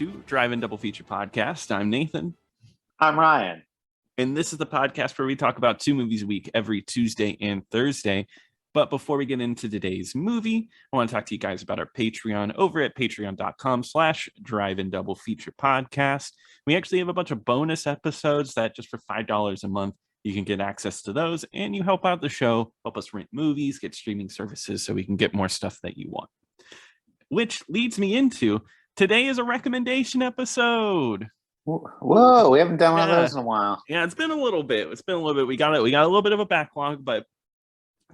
to Drive and Double Feature Podcast. I'm Nathan. I'm Ryan. And this is the podcast where we talk about 2 movies a week every Tuesday and Thursday. But before we get into today's movie, I want to talk to you guys about our Patreon over at patreon.com/driveindoublefeaturepodcast. We actually have a bunch of bonus episodes that just for $5 a month, you can get access to those, and you help out the show, help us rent movies, get streaming services so we can get more stuff that you want. Which leads me into today is a recommendation episode. Whoa, we haven't done one of those in a while. Yeah, it's been a little bit. We got a little bit of a backlog, but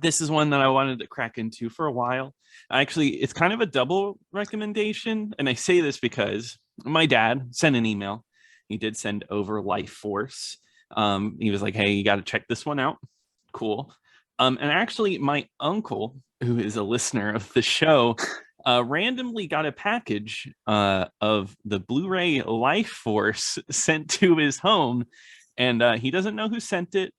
this is one that I wanted to crack into for a while. Actually, it's kind of a double recommendation, and I say this because my dad sent an email. He did send over Lifeforce. He was like, "Hey, you got to check this one out." Cool. And actually, my uncle, who is a listener of the show, randomly got a package of the Blu-ray Lifeforce sent to his home, and he doesn't know who sent it.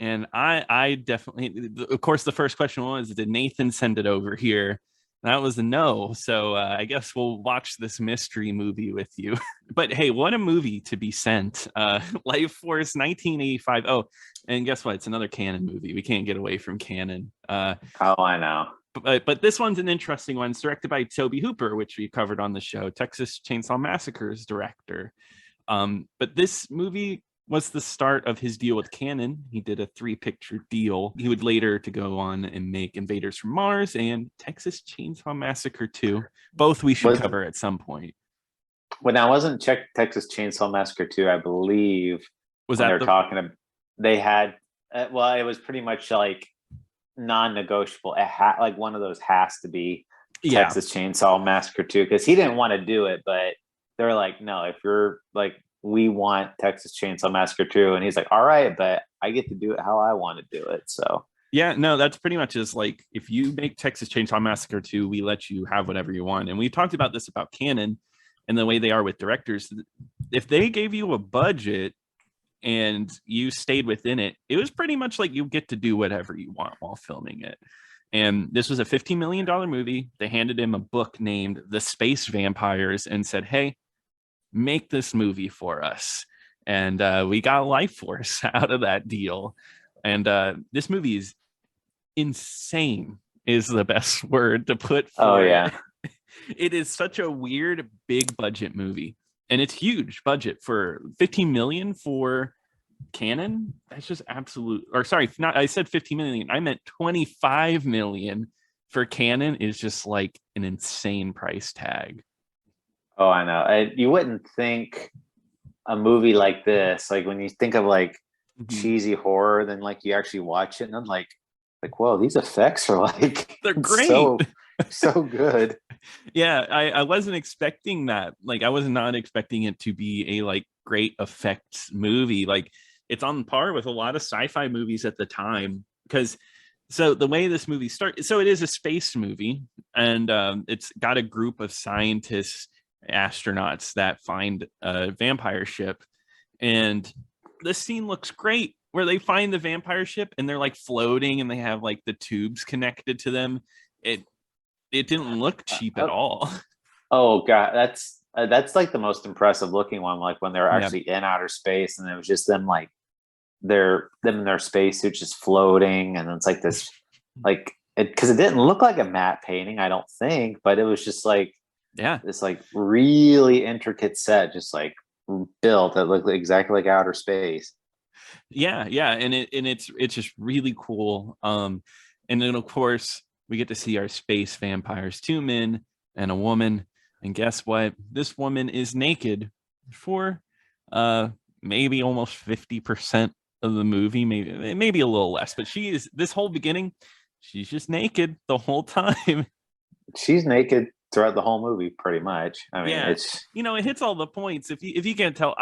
And I definitely, of course, the first question was, did Nathan send it over here? That was a no. So I guess we'll watch this mystery movie with you. But hey, what a movie to be sent. Lifeforce 1985. Oh, and guess what? It's another Canon movie. We can't get away from Canon. Oh, I know. But this one's an interesting one. It's directed by Tobe Hooper, which we covered on the show, Texas Chainsaw Massacre's director. But this movie was the start of his deal with Canon. He did a 3-picture deal. He would later to go on and make Invaders from Mars and Texas Chainsaw Massacre 2. Both we should cover at some point. When I wasn't checked Texas Chainsaw Massacre 2, I believe was that they're talking about, they had it was pretty much like non-negotiable. Like one of those has to be Texas Chainsaw Massacre 2, because he didn't want to do it, but they're like, no, if you're like, we want Texas Chainsaw Massacre 2, and he's like, all right, but I get to do it how I want to do it. So yeah, no, that's pretty much just like, if you make Texas Chainsaw Massacre 2, we let you have whatever you want. And we talked about this about Canon and the way they are with directors. If they gave you a budget and you stayed within it, it was pretty much like you get to do whatever you want while filming it. And this was a $15 million movie. They handed him a book named The Space Vampires and said, hey, make this movie for us. And we got Lifeforce out of that deal. And this movie is insane, is the best word to put for it. It is such a weird, big budget movie. And it's huge budget for $15 million for Canon. That's just absolute. Or sorry, I said $15 million. I meant $25 million for Canon is just like an insane price tag. Oh, I know. You wouldn't think a movie like this, like when you think of like cheesy horror, then like you actually watch it and I'm like, whoa, these effects are like, they're great. So good. Yeah, I wasn't expecting that. Like, I was not expecting it to be a like great effects movie. Like, it's on par with a lot of sci-fi movies at the time. Because so the way this movie starts, so it is a space movie, and it's got a group of scientists, astronauts that find a vampire ship, and this scene looks great where they find the vampire ship and they're like floating and they have like the tubes connected to them. It didn't look cheap at all. Oh god, that's like the most impressive looking one, like when they're actually in outer space and it was just them like them in their spacesuits just floating, and it's like this like it, because it didn't look like a matte painting, I don't think, but it was just like this like really intricate set just like built that looked exactly like outer space. And it's just really cool. And then of course we get to see our space vampires, 2 men and a woman, and guess what, this woman is naked for maybe almost 50% of the movie, maybe a little less, but she is, this whole beginning, she's just naked the whole time. She's naked throughout the whole movie, pretty much. I mean, it's, it hits all the points. If you can't tell,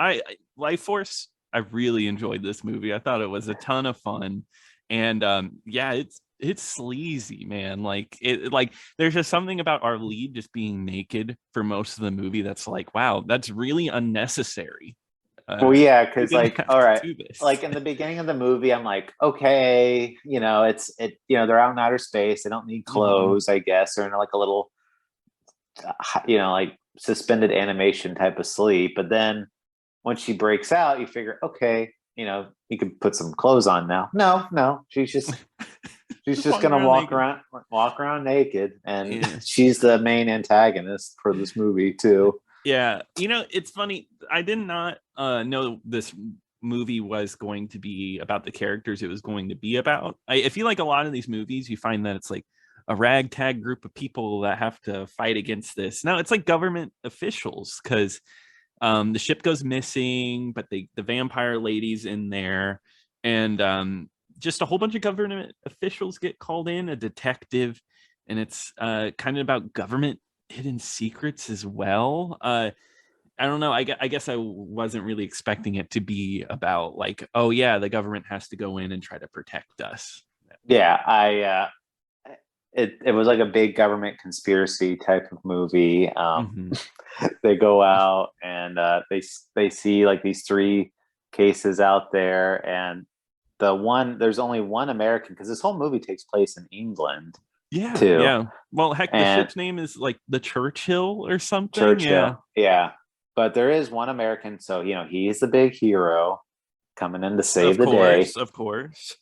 Lifeforce, I really enjoyed this movie. I thought it was a ton of fun, and it's sleazy, man. Like there's just something about our lead just being naked for most of the movie that's like, wow, that's really unnecessary. Because like, all right, like in the beginning of the movie, I'm like, okay, they're out in outer space, they don't need clothes, I guess, or in like a little like suspended animation type of sleep. But then when she breaks out, you figure, okay, you can put some clothes on now. No, she's just gonna walk around naked, and she's the main antagonist for this movie too. Yeah, it's funny. I did not know this movie was going to be about the characters it was going to be about. I feel like a lot of these movies, you find that it's like a ragtag group of people that have to fight against this. Now it's like government officials, because the ship goes missing, but the vampire lady's in there, and just a whole bunch of government officials get called in, a detective, and it's kind of about government hidden secrets as well. I don't know. I guess I wasn't really expecting it to be about like, oh yeah, the government has to go in and try to protect us. Yeah, it was like a big government conspiracy type of movie. They go out and they see like these 3 cases out there, and there's only one American, because this whole movie takes place in England. Too. Yeah. Well, heck, the ship's name is like the Churchill or something. Churchill, yeah. But there is one American, so he's the big hero coming in to save the day. Of course.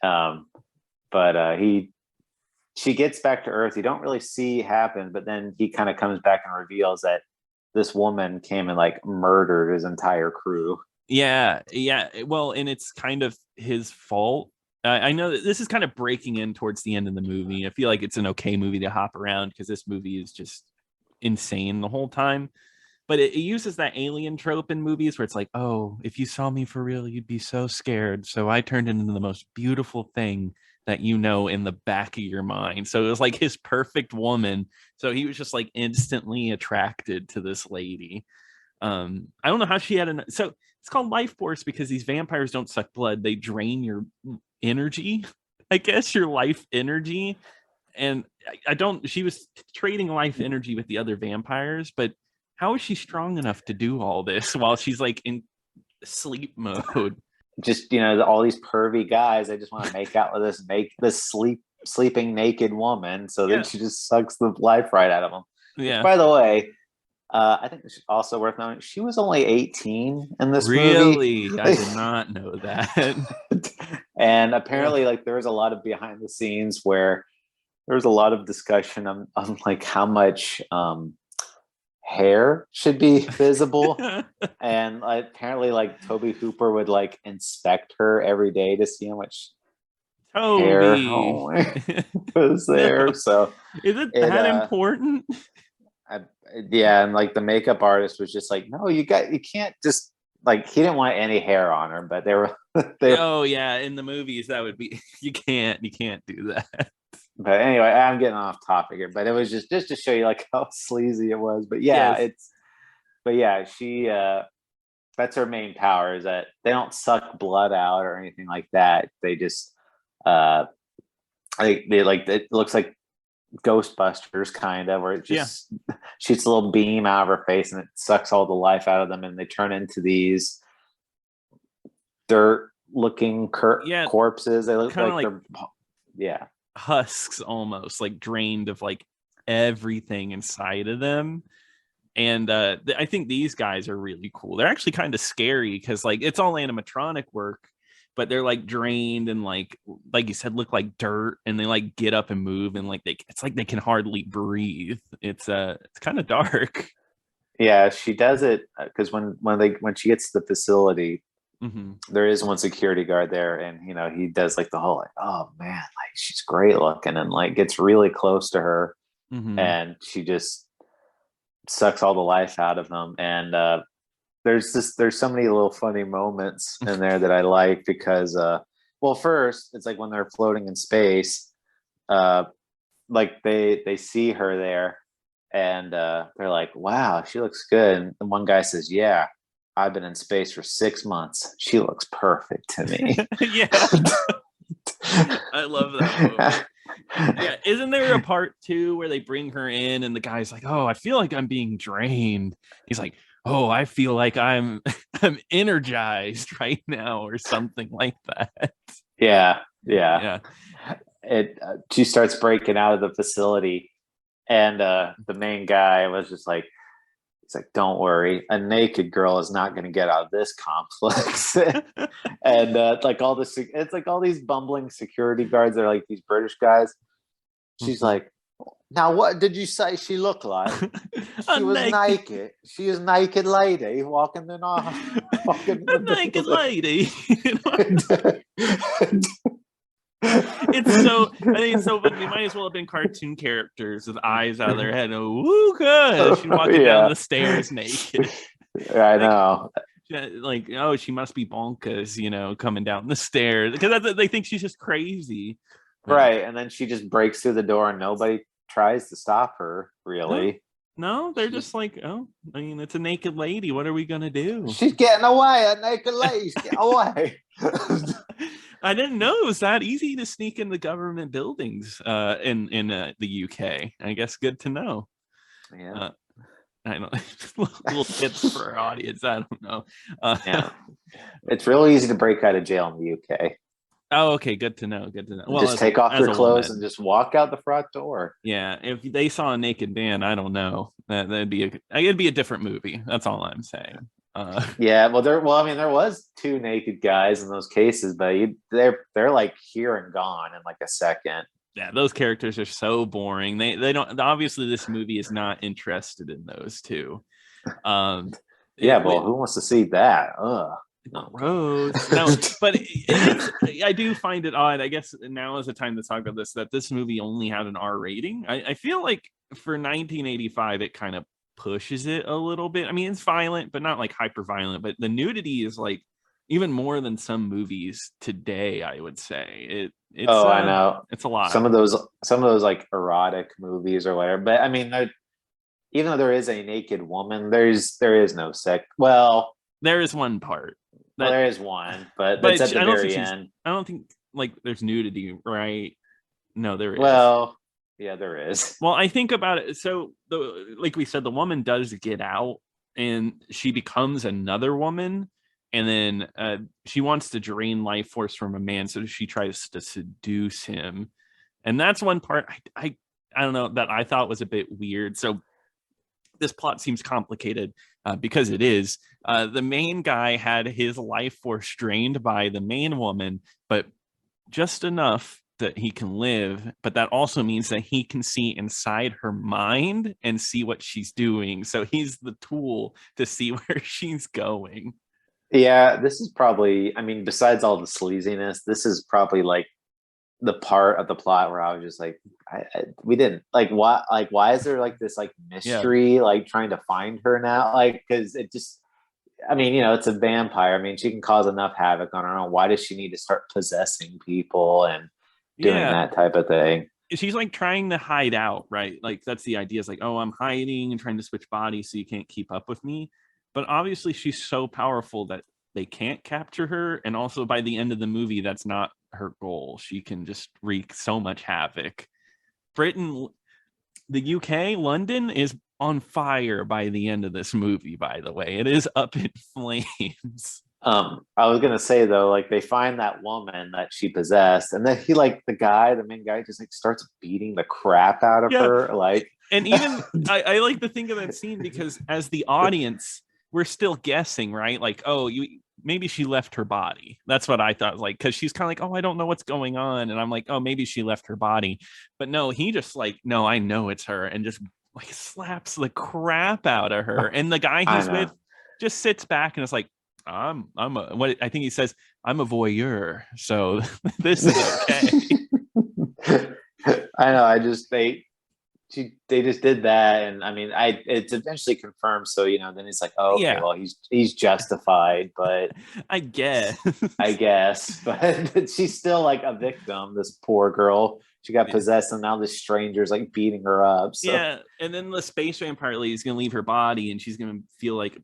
But she gets back to Earth. You don't really see happen, but then he kind of comes back and reveals that this woman came and like murdered his entire crew. Yeah. Well, and it's kind of his fault. I know that this is kind of breaking in towards the end of the movie. I feel like it's an okay movie to hop around, because this movie is just insane the whole time. But it uses that alien trope in movies where it's like, oh, if you saw me for real, you'd be so scared. So I turned into the most beautiful thing that in the back of your mind. So it was like his perfect woman. So he was just like instantly attracted to this lady. I don't know how she had so it's called Lifeforce because these vampires don't suck blood. They drain your energy, I guess, your life energy. And she was trading life energy with the other vampires, but how is she strong enough to do all this while she's like in sleep mode? Just, all these pervy guys, they just want to make out with this sleeping naked woman. So then she just sucks the life right out of them. Yeah. Which, by the way, I think it's also worth noting, she was only 18 in this movie. Really? I did not know that. And apparently, like, there was a lot of behind the scenes where there was a lot of discussion on like how much hair should be visible. And apparently, like, Tobe Hooper would like inspect her every day to see how much hair was there. So is it that important? And like the makeup artist was just like, no, you can't just, like, he didn't want any hair on her, but they were oh yeah, in the movies that would be you can't do that. But anyway, I'm getting off topic here, but it was just to show you like how sleazy it was. But yeah, she that's her main power, is that they don't suck blood out or anything like that. They just it looks like Ghostbusters kind of, where it just shoots a little beam out of her face and it sucks all the life out of them, and they turn into these dirt looking corpses. They look like they're husks, almost like drained of like everything inside of them. And I think these guys are really cool. They're actually kind of scary because like it's all animatronic work, but they're like drained and like you said, look like dirt, and they like get up and move, and like it's like they can hardly breathe. It's kind of dark. Yeah, she does it because when she gets to the facility, there is one security guard there, and he does like the whole like, oh man, like she's great looking, and like gets really close to her, and she just sucks all the life out of them. And there's so many little funny moments in there that I like, because well, first it's like when they're floating in space, like they see her there, and they're like, wow, she looks good. And one guy says, yeah, I've been in space for 6 months. She looks perfect to me. Yeah. I love that moment. Yeah, isn't there a part too where they bring her in and the guy's like, oh, I feel like I'm being drained. He's like, oh, I feel like I'm energized right now, or something like that. Yeah. She starts breaking out of the facility, and the main guy was just like, He's like, don't worry, a naked girl is not going to get out of this complex. And like it's like all these bumbling security guards are like these British guys. She's like, now what did you say she looked like? She was naked. She is naked lady walking in walking a naked lady. It's so, I think it's so funny. They might as well have been cartoon characters with eyes out of their head. Oh, woo, good. She's walking down the stairs naked. I know. Like, oh, she must be bonkers, coming down the stairs, because they think she's just crazy. Right. And then she just breaks through the door and nobody tries to stop her, really. No, they're just like, oh, I mean, it's a naked lady. What are we going to do? She's getting away. A naked lady's getting away. I didn't know it was that easy to sneak into government buildings in the UK. I guess good to know. Yeah. I don't little tips for our audience. I don't know. Yeah. It's real easy to break out of jail in the UK. Oh, okay. Good to know. Good to know. Well, just take off their clothes and just walk out the front door. Yeah. If they saw a naked man, I don't know. It'd be a different movie. That's all I'm saying. Yeah. Well, there was 2 naked guys in those cases, but they're like here and gone in like a second. Yeah, those characters are so boring. They don't. Obviously, this movie is not interested in those two. Yeah, well, who wants to see that? Ugh. Gross. No, but I do find it odd. I guess now is the time to talk about this. That this movie only had an R rating. I feel like for 1985, it kind of pushes it a little bit. I mean, it's violent, but not like hyper violent. But the nudity is like even more than some movies today. I would say it's. I know it's a lot. Some of those like erotic movies or whatever. But I mean, even though there is a naked woman, there is no sex. Well, there is one part. There is one, but that's at the very end. I don't think like there's nudity, right? No, there is. Well, yeah, there is. Well, I think about it. So, like we said, the woman does get out, and she becomes another woman, and then she wants to drain life force from a man, so she tries to seduce him, and that's one part I don't know that I thought was a bit weird. So, this plot seems complicated because it is. The main guy had his life force drained by the main woman, but just enough that he can live. But that also means that he can see inside her mind and see what she's doing. So he's the tool to see where she's going. Yeah, this is probably, I mean, besides all the sleaziness, this is probably like the part of the plot where I was just like, we didn't like why is there like this like mystery like trying to find her now, like, because it just, I mean, it's a vampire. I mean, she can cause enough havoc on her own. Why does she need to start possessing people and doing that type of thing? She's like trying to hide out, right? Like that's the idea. Is like, oh, I'm hiding and trying to switch bodies so you can't keep up with me. But obviously she's so powerful that they can't capture her. And also by the end of the movie, that's not her goal. She can just wreak so much havoc. Britain, the UK, London is on fire by the end of this movie, by the way. It is up in flames. I was gonna say though, like they find that woman that she possessed, and then he like the main guy just like starts beating the crap out of her. Like, and even I like to think of that scene because as the audience, we're still guessing, right? Like, oh, maybe she left her body. That's what I thought, like, because she's kind of like, oh, I don't know what's going on. And I'm like, oh, maybe she left her body. But no, he just like, no, I know it's her, and just like slaps the crap out of her. And the guy he's with just sits back and is like, I'm what I think he says, I'm a voyeur. So this is okay. I know. They just did that, and I mean, it's eventually confirmed. So then it's like, oh, okay, well, he's justified, but I guess, but she's still like a victim. This poor girl, she got possessed, and now this stranger's like beating her up. So. Yeah, and then the space vampire lady is gonna leave her body, and she's gonna feel like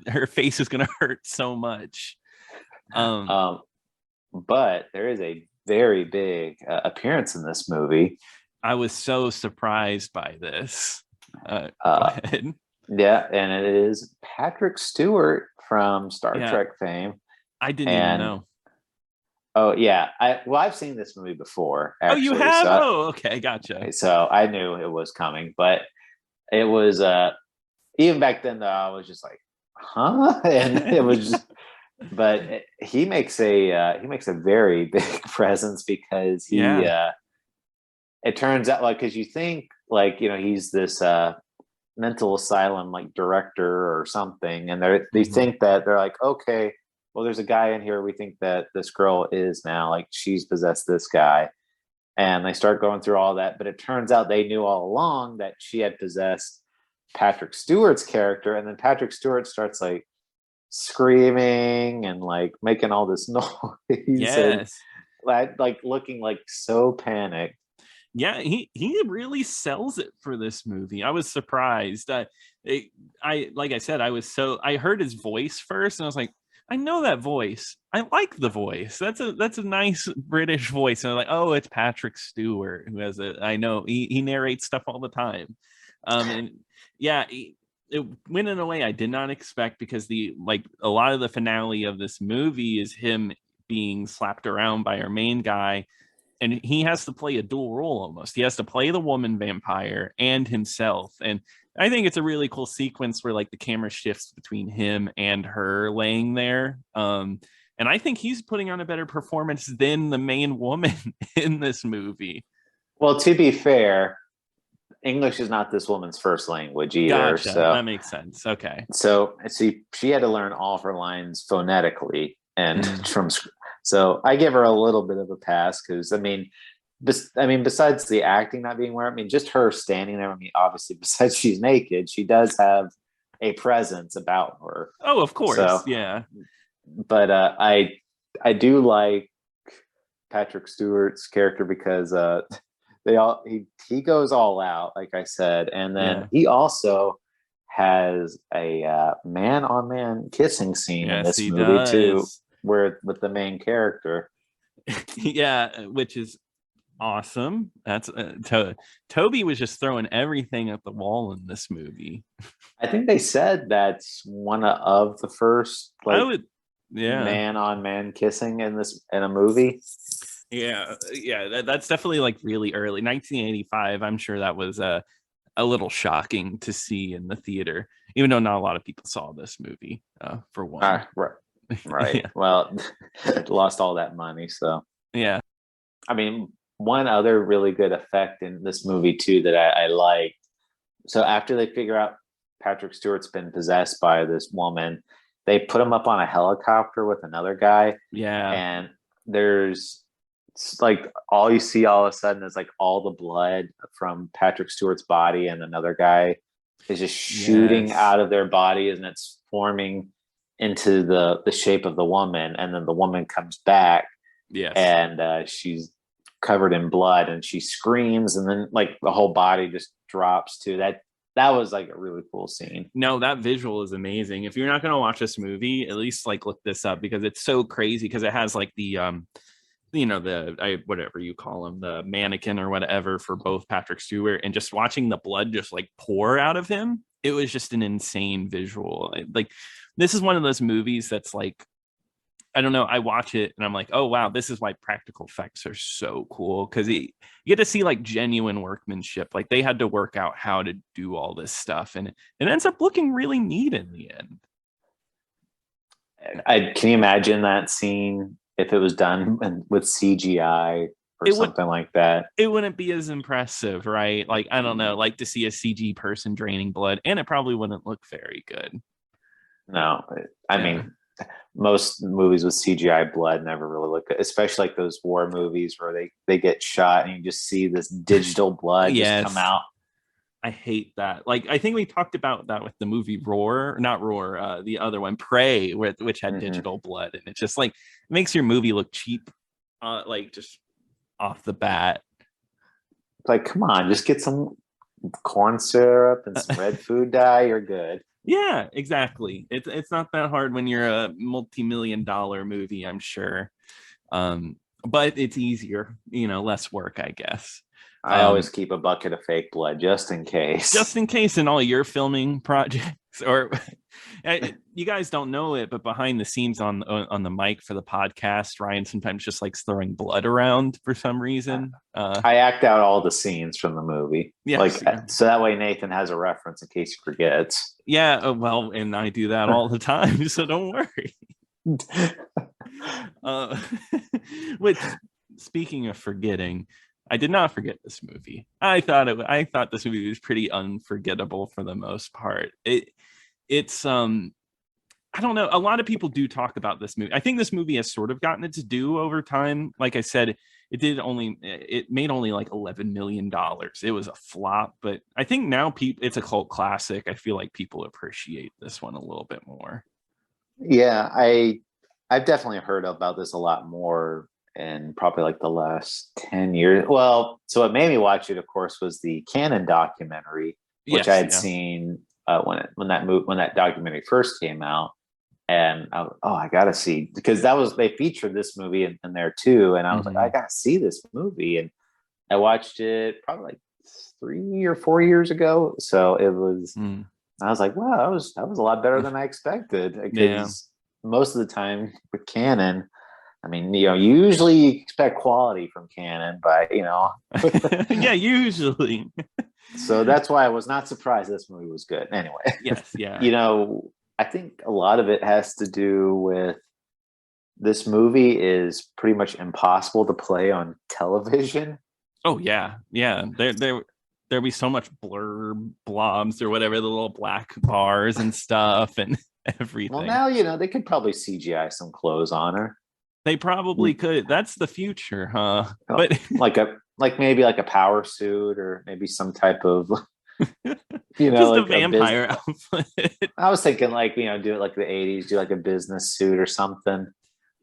her face is gonna hurt so much. But there is a very big appearance in this movie. I was so surprised by this. Go ahead. Yeah, and it is Patrick Stewart from Star Trek fame. I didn't even know. Oh yeah, I've seen this movie before. Actually, oh, you have? Okay, gotcha. So I knew it was coming, but it was even back then, though, I was just like, huh? And it was just, but he makes a very big presence because Yeah. it turns out like, because you think like, he's this mental asylum like director or something, and they Mhm. think that they're like, okay, well, there's a guy in here, we think that this girl is now like she's possessed this guy, and they start going through all that, but it turns out they knew all along that she had possessed Patrick Stewart's character, and then Patrick Stewart starts like screaming and like making all this noise and Yes. like looking like so panicked. Yeah, he really sells it for this movie. I was surprised. I like I said, I heard his voice first, and I was like, I know that voice. I like the voice. That's a nice British voice. And I'm like, oh, it's Patrick Stewart who has it. I know he narrates stuff all the time. And yeah, it went in a way I did not expect, because a lot of the finale of this movie is him being slapped around by our main guy, and he has to play a dual role almost. He has to play the woman vampire and himself. And I think it's a really cool sequence where like the camera shifts between him and her laying there. And I think he's putting on a better performance than the main woman in this movie. Well, to be fair, English is not this woman's first language either. Gotcha. So That makes sense. Okay. so see, she had to learn all of her lines phonetically and Mm. from. So I give her a little bit of a pass because besides the acting not being where, I mean, just her standing there. I mean, obviously, besides she's naked, she does have a presence about her. Oh, of course. So, Yeah. but I do like Patrick Stewart's character because he goes all out, like I said, and then Yeah. he also has a man on man kissing scene in Yes, this he movie too, does. where with the main character. Yeah, which is awesome. That's Toby was just throwing everything at the wall in this movie. I think they said that's one of the first I like would, yeah, man on man kissing in a movie. yeah. That's definitely like really early, 1985. I'm sure that was a little shocking to see in the theater, even though not a lot of people saw this movie. For one, Right, right. yeah, Well, lost all that money, so yeah, I mean, one other really good effect in this movie too that I like. So after they figure out Patrick Stewart's been possessed by this woman, they put him up on a helicopter with another guy, yeah, and there's like all you see all of a sudden is like all the blood from Patrick Stewart's body, and another guy is just shooting yes, out of their bodies, and it's forming into the shape of the woman, and then the woman comes back, yes. and she's covered in blood, and she screams, and then like the whole body just drops to that. That was like a really cool scene. No, that visual is amazing. If you're not going to watch this movie, at least like look this up, because it's so crazy, because it has like the whatever you call him, the mannequin or whatever for both Patrick Stewart, and just watching the blood just like pour out of him. It was just an insane visual. Like this is one of those movies that's like, I don't know. I watch it and I'm like, oh wow, this is why practical effects are so cool, because you get to see like genuine workmanship. Like they had to work out how to do all this stuff, and it ends up looking really neat in the end. Can you imagine that scene if it was done with CGI or It would something like that? it wouldn't be as impressive, right? Like I don't know, like to see a CG person draining blood, and it probably wouldn't look very good. No, I Yeah. mean, most movies with CGI blood never really look good, especially like those war movies where they get shot and you just see this digital blood just come Yes. out. I hate that. Like I think we talked about that with the movie Roar, not Roar, the other one, Prey, which had Mm-hmm. digital blood, and it's just like it makes your movie look cheap, like just off the bat. Like, come on, just get some corn syrup and some red food dye. You're good. Yeah, exactly. It's not that hard when you're a multi-million-dollar movie, I'm sure. But it's easier, less work, I guess. I always Um, keep a bucket of fake blood just in case. just in case in all your filming projects, or You guys don't know it, but behind the scenes on the mic for the podcast, Ryan sometimes just likes throwing blood around for some reason. I act out all the scenes from the movie, Yes, yeah. so that way Nathan has a reference in case he forgets. Yeah, well, and I do that all the time, so don't worry. Which, speaking of forgetting, I did not forget this movie. I thought this movie was pretty unforgettable for the most part. It's I don't know. A lot of people do talk about this movie. I think this movie has sort of gotten its due over time. Like I said, it made only like $11 million. It was a flop, but I think now it's a cult classic. I feel like people appreciate this one a little bit more. Yeah, I've definitely heard about this a lot more in probably like the last 10 years. Well, so what made me watch it, of course, was the Canon documentary, which I had seen when that documentary first came out. And I gotta see, because they featured this movie in there too. And I was like, I gotta see this movie. And I watched it probably like 3 or 4 years ago. So it was, I was like, wow, that was a lot better than I expected. Because most of the time with Canon, I mean, usually you expect quality from Canon, but yeah, usually. So that's why I was not surprised this movie was good. Anyway, yes, yeah. I think a lot of it has to do with this movie is pretty much impossible to play on television. Oh yeah, yeah. There'll be so much blobs or whatever, the little black bars and stuff and everything. Well, now they could probably CGI some clothes on her. They probably could. That's the future, huh? But maybe like a power suit or maybe some type of just a vampire outfit. I was thinking do it like the 80s, do like a business suit or something.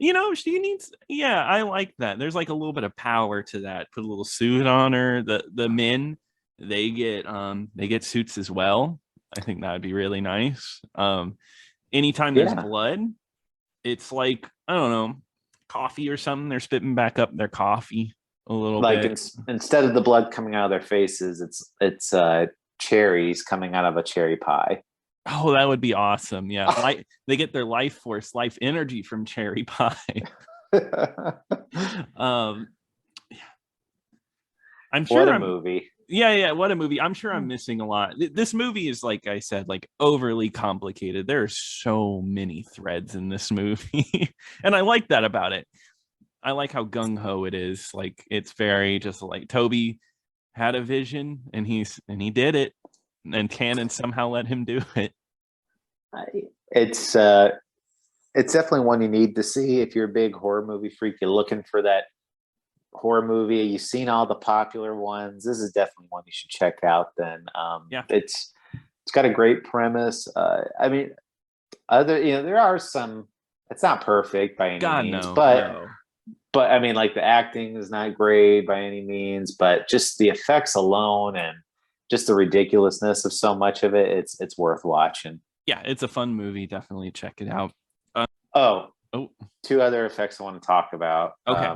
She needs, I like that. There's like a little bit of power to that. Put a little suit on her. The men, they get suits as well. I think that would be really nice. Anytime there's blood, it's like, I don't know, coffee or something. They're spitting back up their coffee a little bit. Instead of the blood coming out of their faces, it's cherries coming out of a cherry pie. Oh, that would be awesome. Yeah. They get their life energy from cherry pie. I'm sure what a movie. Yeah, what a movie. I'm sure I'm missing a lot. This movie is, like I said, like overly complicated. There are so many threads in this movie. And I like that about it. I like how gung-ho it is. Like, it's very just like Tobe had a vision and he did it, and Canon somehow let him do it. It's definitely one you need to see if you're a big horror movie freak. You're looking for that horror movie. You've seen all the popular ones. This is definitely one you should check out. Then, it's got a great premise. I mean, there are some. It's not perfect by any means, but I mean, like the acting is not great by any means, but just the effects alone and just the ridiculousness of so much of it, it's worth watching. Yeah, it's a fun movie. Definitely check it out. Two other effects I want to talk about. Okay.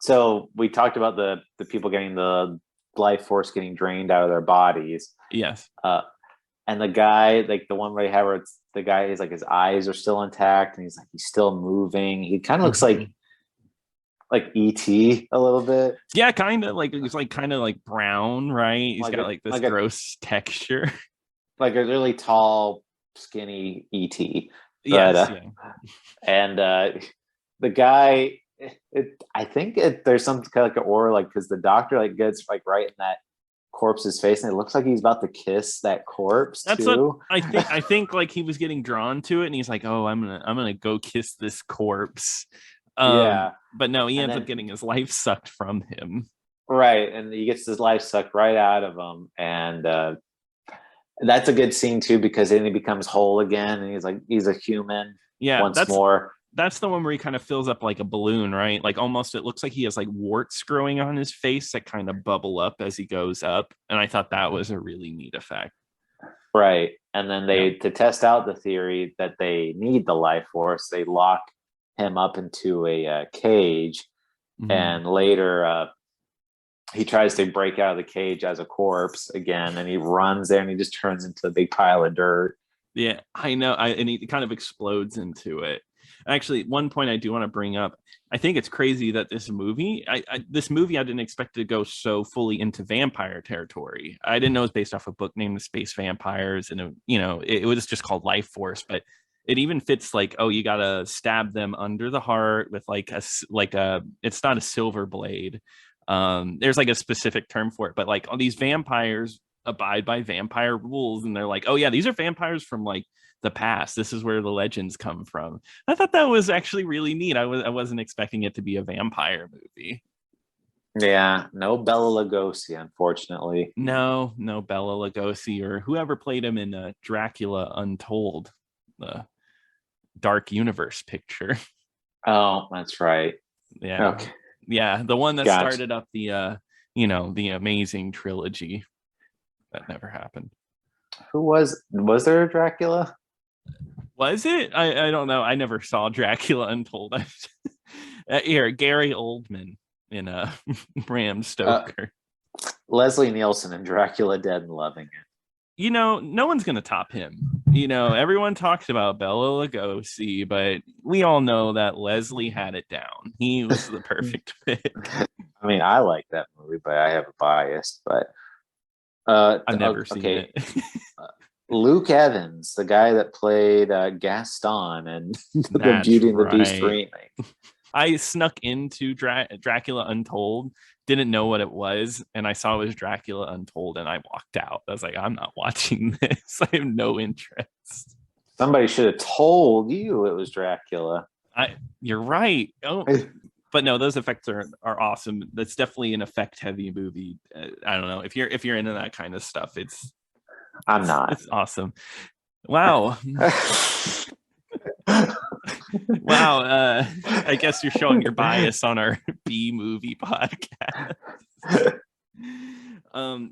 So we talked about the people getting the life force getting drained out of their bodies. Yes. And the guy, like the one where the guy is like his eyes are still intact and he's still moving. He kind of looks like E.T. a little bit. Yeah, kind of like it's like kind of like brown, right? He's got like this gross texture. Like a really tall, skinny E.T. Yes. And the guy, I think there's some kind of like an aura, like because the doctor like gets like right in that corpse's face, and it looks like he's about to kiss that corpse. That's too. What I think like he was getting drawn to it, and he's like, "Oh, I'm gonna go kiss this corpse." But no, he ends up getting his life sucked from him. Right, and he gets his life sucked right out of him, and that's a good scene too, because then he becomes whole again, and he's a human. Once more. That's the one where he kind of fills up like a balloon, right? Like almost, it looks like he has like warts growing on his face that kind of bubble up as he goes up. And I thought that was a really neat effect. Right. And then to test out the theory that they need the life force, they lock him up into a cage. Mm-hmm. And later he tries to break out of the cage as a corpse again. And he runs there and he just turns into a big pile of dirt. Yeah, I know. And he kind of explodes into it. Actually, one point I do want to bring up. I think it's crazy that this movie, I didn't expect to go so fully into vampire territory. I didn't know it was based off a book named The Space Vampires, and it was just called Lifeforce. But it even fits like, oh, you gotta stab them under the heart with it's not a silver blade. There's like a specific term for it, but like all these vampires abide by vampire rules, and they're like, oh yeah, these are vampires from like the past. This is where the legends come from. I thought that was actually really neat. I wasn't expecting it to be a vampire movie. Yeah, no Bela Lugosi, unfortunately. No Bela Lugosi or whoever played him in Dracula Untold, the Dark Universe picture. Oh, that's right. Yeah. Okay. Yeah, the one that Gotcha. started up the the Amazing trilogy. That never happened. Who was there a Dracula? Was it? I don't know. I never saw Dracula Untold. Here, Gary Oldman in Bram Stoker. Leslie Nielsen in Dracula Dead and Loving It. No one's gonna top him. Everyone talks about Bela Lugosi, but we all know that Leslie had it down. He was the perfect fit. I mean, I like that movie, but I have a bias. But I've never seen it. Luke Evans, the guy that played Gaston and the Beauty and the Beast remake. I snuck into Dracula Untold, didn't know what it was, and I saw it was Dracula Untold, and I walked out. I was like, I'm not watching this. I have no interest. Somebody should have told you it was Dracula. You're right. Oh, but no, those effects are awesome. That's definitely an effect-heavy movie. I don't know if you're into that kind of stuff. I'm not. It's awesome. Wow. Wow. I guess you're showing your bias on our B movie podcast.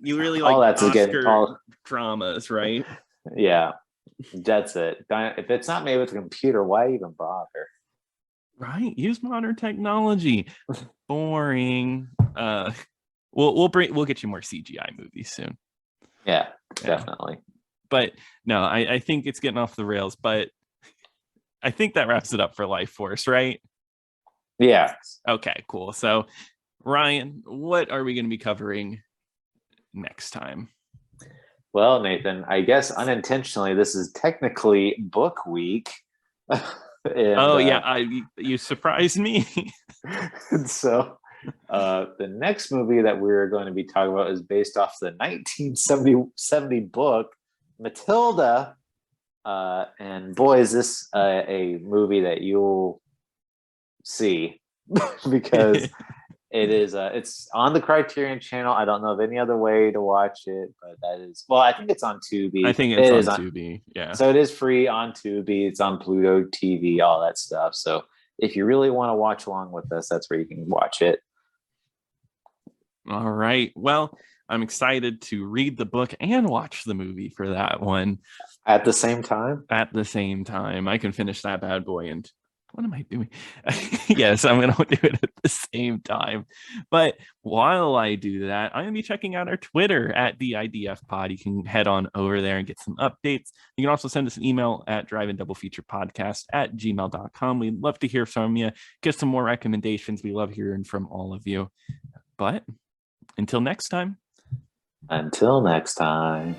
You really like Oscar dramas, right? Yeah, that's it. If it's not made with a computer, why even bother? Right. Use modern technology. Boring. We'll get you more CGI movies soon. Yeah, definitely. But no, I think it's getting off the rails, but I think that wraps it up for Lifeforce, right? Yeah. Okay, cool. So Ryan, what are we going to be covering next time? Well, Nathan, I guess unintentionally, this is technically book week. You surprised me. And so the next movie that we're going to be talking about is based off the 1970 book Matilda, and boy, is this a movie that you'll see because it's on the Criterion Channel. I don't know of any other way to watch it, but I think it's on Tubi. I think it's on Tubi. Yeah. So it is free on Tubi. It's on Pluto TV, all that stuff. So if you really want to watch along with us, that's where you can watch it. All right. Well, I'm excited to read the book and watch the movie for that one. At the same time? At the same time. I can finish that bad boy. And what am I doing? Yes, I'm going to do it at the same time. But while I do that, I'm going to be checking out our Twitter at the IDF Pod. You can head on over there and get some updates. You can also send us an email at driveindoublefeaturepodcast@gmail.com. We'd love to hear from you. Get some more recommendations. We love hearing from all of you. But until next time. Until next time.